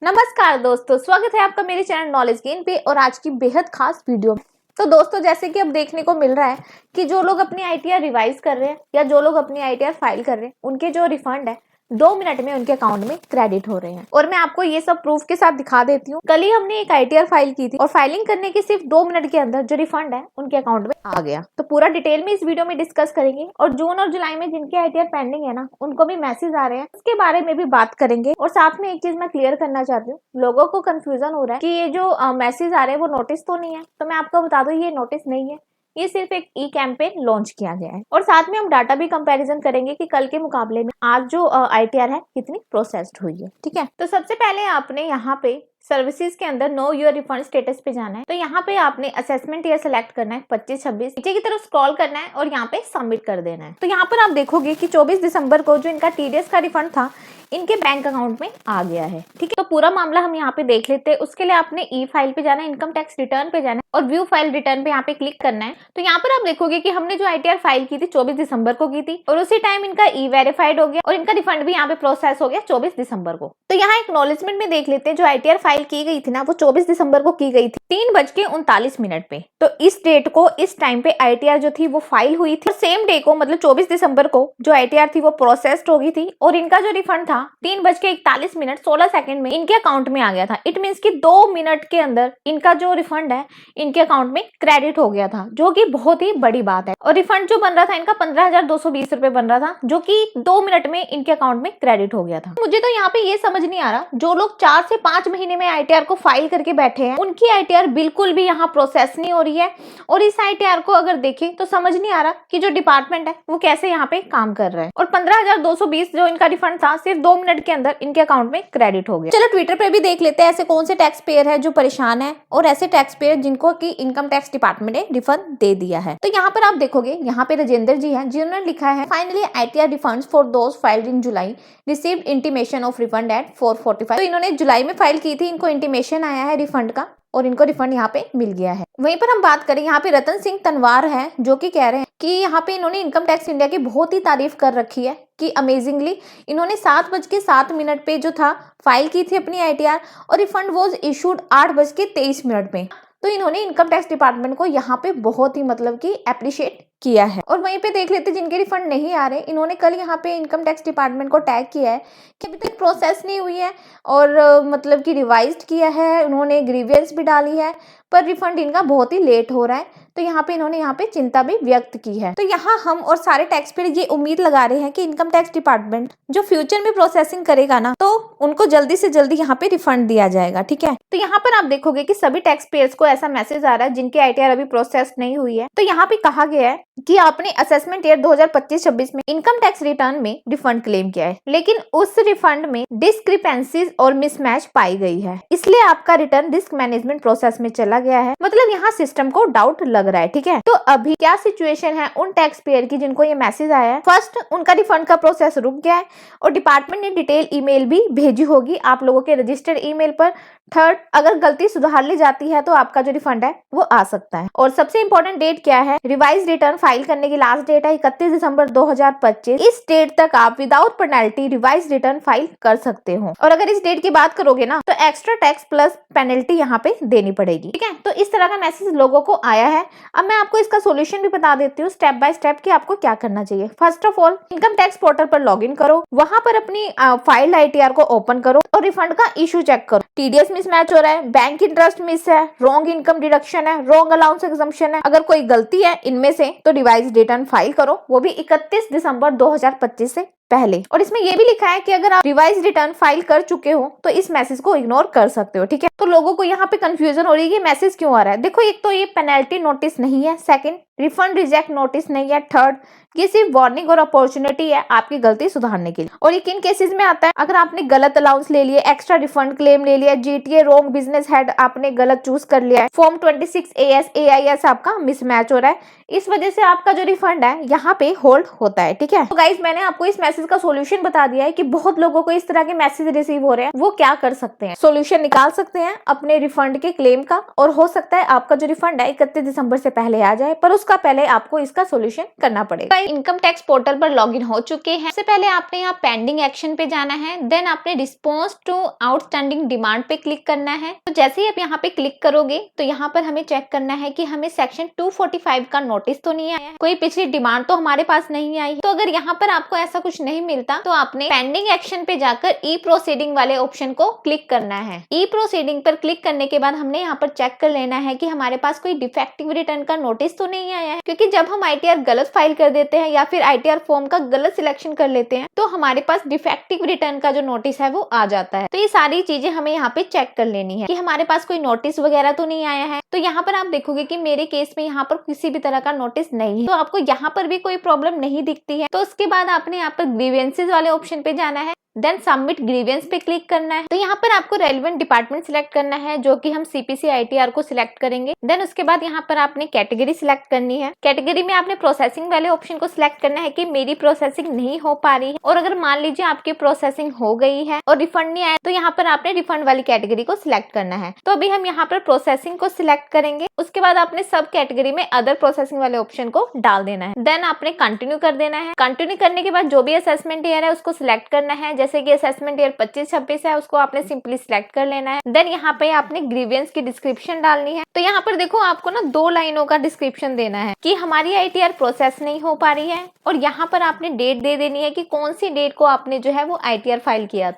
नमस्कार दोस्तों, स्वागत है आपका मेरे चैनल नॉलेज गेन पे और आज की बेहद खास वीडियो में। तो दोस्तों, जैसे कि अब देखने को मिल रहा है कि जो लोग अपनी आईटीआर रिवाइज कर रहे हैं या जो लोग अपनी आईटीआर फाइल कर रहे हैं, उनके जो रिफंड है 2 मिनट में उनके अकाउंट में क्रेडिट हो रहे हैं। और मैं आपको ये सब प्रूफ के साथ दिखा देती हूँ। कल ही हमने एक आईटीआर फाइल की थी और फाइलिंग करने के सिर्फ 2 मिनट के अंदर जो रिफंड है उनके अकाउंट में आ गया। तो पूरा डिटेल में इस वीडियो में डिस्कस करेंगे और जून और जुलाई में जिनके आईटीआर पेंडिंग है ना, उनको भी मैसेज आ रहे हैं, उसके बारे में भी बात करेंगे। और साथ में एक चीज मैं क्लियर करना चाहती हूँ, लोगों को कंफ्यूजन हो रहा है कि ये जो मैसेज आ रहे हैं वो नोटिस तो नहीं है। तो मैं आपको बता दूं, ये नोटिस नहीं है, ये सिर्फ एक ई कैंपेन लॉन्च किया गया है। और साथ में हम डाटा भी कंपैरिजन करेंगे कि कल के मुकाबले में आज जो आईटीआर है कितनी प्रोसेस्ड हुई है। ठीक है, तो सबसे पहले आपने यहाँ पे सर्विसेज के अंदर नो योर रिफंड स्टेटस पे जाना है। तो यहाँ पे आपने असेसमेंट ईयर सेलेक्ट करना है 25-26, नीचे की तरफ स्क्रॉल करना है और यहाँ पे सबमिट कर देना है। तो यहाँ पर आप देखोगे कि 24 दिसंबर को जो इनका टीडीएस का रिफंड था इनके बैंक अकाउंट में आ गया है। ठीक है, तो पूरा मामला हम यहाँ पे देख लेते हैं। उसके लिए आपने ई फाइल पे जाना है, इनकम टैक्स रिटर्न पे जाना है और व्यू फाइल रिटर्न पे यहाँ पे क्लिक करना है। तो यहाँ पर आप देखोगे कि हमने जो आईटीआर फाइल की थी 24 दिसंबर को की थी और उसी टाइम इनका ई वेरीफाइड हो गया और इनका रिफंड भी यहाँ पे प्रोसेस हो गया 24 दिसंबर को। तो यहाँ एक्नॉलेजमेंट में देख लेते हैं, जो आईटीआर फाइल की गई थी ना वो 24 दिसंबर को की गई थी 3:39 पे। तो इस डेट को इस टाइम पे आईटीआर जो थी वो फाइल हुई थी। सेम डे को मतलब 24 दिसंबर को जो आईटीआर थी वो प्रोसेस्ड हो गई थी और इनका जो रिफंड था 3:41:16 में इनके अकाउंट में आ गया था। इट मीन्स कि 2 मिनट के अंदर इनका जो रिफंड है इनके अकाउंट में क्रेडिट हो गया था, जो कि बहुत ही बड़ी बात है। और रिफंड जो बन रहा था इनका 15,220 रुपए बन रहा था, जो कि 2 मिनट में इनके अकाउंट में क्रेडिट हो गया था। मुझे तो यहाँ पे ये समझ नहीं आ रहा, जो लोग 4 से 5 महीने में आईटीआर को फाइल करके बैठे हैं उनकी आईटीआर बिल्कुल भी यहाँ प्रोसेस नहीं हो रही है। और इस आईटीआर को अगर देखें तो समझ नहीं आ रहा कि जो डिपार्टमेंट है वो कैसे यहाँ पे काम कर रहा है। और 15,220 जो इनका रिफंड था सिर्फ 2 मिनट के अंदर इनके अकाउंट में क्रेडिट हो गया। चलो ट्विटर पे भी देख लेते हैं ऐसे कौन से टैक्स पेयर है जो परेशान है और ऐसे टैक्स पेयर जिनको की इनकम टैक्स डिपार्टमेंट ने रिफंड दे दिया है। तो यहाँ पर आप देखोगे, यहाँ पे राजेंद्र जी हैं जिन्होंने लिखा है, finally ITR refunds for those filed in July received intimation of refund at 4:45। तो इन्होंने जुलाई में फाइल की थी, इनको इंटीमेशन आया है रिफंड का और इनको रिफंड यहाँ पे मिल गया है। वहीं पर हम बात करें, यहाँ पे रतन सिंह तनवार है जो कि कह रहे हैं कि यहाँ पे इन्होंने इनकम टैक्स इंडिया की बहुत ही तारीफ कर रखी है कि अमेजिंगली इन्होंने 7:07 पे जो था फाइल की थी अपनी आईटीआर और रिफंड वॉज इशूड 8:23 पे। तो इन्होंने इनकम टैक्स डिपार्टमेंट को यहाँ पे बहुत ही मतलब कि अप्रिशिएट किया है। और वहीं पे देख लेते जिनके रिफंड नहीं आ रहे, इन्होंने कल यहाँ पे इनकम टैक्स डिपार्टमेंट को टैग किया है कि अभी तक प्रोसेस नहीं हुई है और मतलब कि रिवाइज्ड किया है, उन्होंने ग्रीवियंस भी डाली है पर रिफंड इनका बहुत ही लेट हो रहा है। तो यहाँ पे इन्होंने यहाँ पे चिंता भी व्यक्त की है। तो यहाँ हम और सारे टैक्स पेयर ये उम्मीद लगा रहे हैं कि इनकम टैक्स डिपार्टमेंट जो फ्यूचर में प्रोसेसिंग करेगा ना, तो उनको जल्दी से जल्दी यहाँ पे रिफंड दिया जाएगा। ठीक है, तो यहाँ पर आप देखोगे कि सभी टैक्स पेयर्स को ऐसा मैसेज आ रहा है जिनकी आईटीआर अभी प्रोसेस नहीं हुई है। तो यहाँ पे कहा गया है कि आपने असेसमेंट ईयर 2025-26 में इनकम टैक्स रिटर्न में रिफंड क्लेम किया है, लेकिन उस रिफंड में डिस्क्रिपेंसीज और मिसमैच पाई गई है, इसलिए आपका रिटर्न रिस्क मैनेजमेंट प्रोसेस में चला गया है। मतलब यहाँ सिस्टम को डाउट लग रहा है। ठीक है, तो अभी क्या सिचुएशन है उन टैक्स पेयर की जिनको ये मैसेज आया है? फर्स्ट, उनका रिफंड का प्रोसेस रुक गया है और डिपार्टमेंट ने डिटेल ईमेल भी भेजी होगी आप लोगों के रजिस्टर्ड ईमेल पर। थर्ड, अगर गलती सुधार ली जाती है तो आपका जो रिफंड है वो आ सकता है। और सबसे इंपॉर्टेंट डेट क्या है? रिवाइज रिटर्न फाइल करने की लास्ट डेट है 31 दिसंबर 2025। इस डेट तक आप without penalty revise return file कर सकते हो और अगर इस डेट की बात करोगे ना तो एक्स्ट्रा टैक्स प्लस पेनल्टी यहाँ पे देनी पड़ेगी। ठीक है, तो इस तरह का मैसेज लोगों को आया है। अब मैं आपको इसका सोल्यूशन भी बता देती हूँ स्टेप बाय स्टेप कि आपको क्या करना चाहिए। First of all, income tax portal पर लॉग इन करो, वहां पर अपनी फाइल आईटीआर को ओपन करो और रिफंड का इशू चेक करो। टीडीएस मिसमैच हो रहा है, बैंक इंटरेस्ट मिस है, रॉन्ग इनकम डिडक्शन है, रॉन्ग अलाउंस एग्जम्पशन है, अगर कोई गलती है इनमें से तो रिवाइज रिटर्न फाइल करो, वो भी 31 दिसंबर 2025 से पहले। और इसमें ये भी लिखा है कि अगर आप रिवाइज रिटर्न फाइल कर चुके हो तो इस मैसेज को इग्नोर कर सकते हो। ठीक है, तो लोगों को यहाँ पे कंफ्यूजन हो रही है कि मैसेज क्यों आ रहा है। देखो, एक तो ये पेनल्टी नोटिस नहीं है, सेकंड रिफंड रिजेक्ट नोटिस नहीं है, थर्ड ये सिर्फ वार्निंग और अपॉर्चुनिटी है आपकी गलती सुधारने के लिए। और ये किन केसेस में आता है? अगर आपने गलत अलाउंस ले लिया, एक्स्ट्रा रिफंड क्लेम ले लिया, जीटीए रॉन्ग बिजनेस हेड आपने गलत चूज कर लिया है, फॉर्म 26 AS AIS आपका मिसमैच हो रहा है, इस वजह से आपका जो रिफंड है यहाँ पे होल्ड होता है। ठीक है, तो गाइज मैंने आपको इस मैसेज मैसेज का सोल्यूशन बता दिया है कि बहुत लोगों को इस तरह के मैसेज रिसीव हो रहे हैं, वो क्या कर सकते हैं, सोल्यूशन निकाल सकते हैं अपने रिफंड के क्लेम का। और हो सकता है आपका जो रिफंड है 31 दिसंबर से पहले आ जाए, पर उसका पहले आपको इसका सोल्यूशन करना पड़ेगा। इनकम टैक्स पोर्टल पर लॉगिन हो चुके हैं। सबसे पहले आपने यहाँ पेंडिंग एक्शन पे जाना है, देन आपने रिस्पॉन्स टू आउटस्टैंडिंग डिमांड पे क्लिक करना है। तो जैसे ही आप यहाँ पे क्लिक करोगे तो यहाँ पर हमें चेक करना है कि हमें सेक्शन 245 का नोटिस तो नहीं आया है, कोई पिछली डिमांड तो हमारे पास नहीं आई है। तो अगर यहाँ पर आपको ऐसा कुछ नहीं मिलता तो आपने पेंडिंग एक्शन पे जाकर ई प्रोसीडिंग वाले ऑप्शन को क्लिक करना है। ई प्रोसीडिंग पर क्लिक करने के बाद हमने यहाँ पर चेक कर लेना है कि हमारे पास कोई डिफेक्टिव रिटर्न का नोटिस तो नहीं आया है, क्योंकि जब हम आईटीआर गलत फाइल कर देते हैं या फिर आईटीआर फॉर्म का गलत सिलेक्शन कर लेते हैं तो हमारे पास डिफेक्टिव रिटर्न का जो नोटिस है वो आ जाता है। तो ये सारी चीजें हमें यहाँ पे चेक कर लेनी है कि हमारे पास कोई नोटिस वगैरह तो नहीं आया है। तो यहाँ पर आप देखोगे कि मेरे केस में यहाँ पर किसी भी तरह का नोटिस नहीं है, तो आपको यहाँ पर भी कोई प्रॉब्लम नहीं दिखती है। तो उसके बाद आपने यहाँ पर ग्रीवेंसेस वाले ऑप्शन पे जाना है, देन सबमिट ग्रीवेंस पे क्लिक करना है। तो यहाँ पर आपको रेलेवेंट डिपार्टमेंट सिलेक्ट करना है, जो कि हम सीपीसी आईटीआर को सिलेक्ट करेंगे। देन उसके बाद यहाँ पर आपने कैटेगरी सिलेक्ट करनी है। कैटेगरी में आपने प्रोसेसिंग वाले ऑप्शन को सिलेक्ट करना है कि मेरी प्रोसेसिंग नहीं हो पा रही है, और अगर मान लीजिए आपकी प्रोसेसिंग हो गई है और रिफंड नहीं आया तो यहाँ पर आपने रिफंड वाली कैटेगरी को सिलेक्ट करना है। तो अभी हम यहाँ पर प्रोसेसिंग को सिलेक्ट करेंगे। उसके बाद आपने सब कैटेगरी में अदर प्रोसेसिंग वाले ऑप्शन को डाल देना है, देन आपने कंटिन्यू कर देना है। कंटिन्यू करने के बाद जो भी असेसमेंट ईयर है उसको सिलेक्ट करना है, जैसे कि असेसमेंट ईयर 25-26 है उसको आपने सिंपली सिलेक्ट कर लेना है। देन यहाँ पे आपने ग्रीवेंस की डिस्क्रिप्शन डालनी है। तो यहाँ पर देखो आपको ना 2 लाइनों का डिस्क्रिप्शन देना है कि हमारी आईटीआर प्रोसेस नहीं हो पा रही है, और यहाँ पर आपने डेट दे देनी है कि कौन सी डेट को आपने जो है वो आईटीआर फाइल किया था।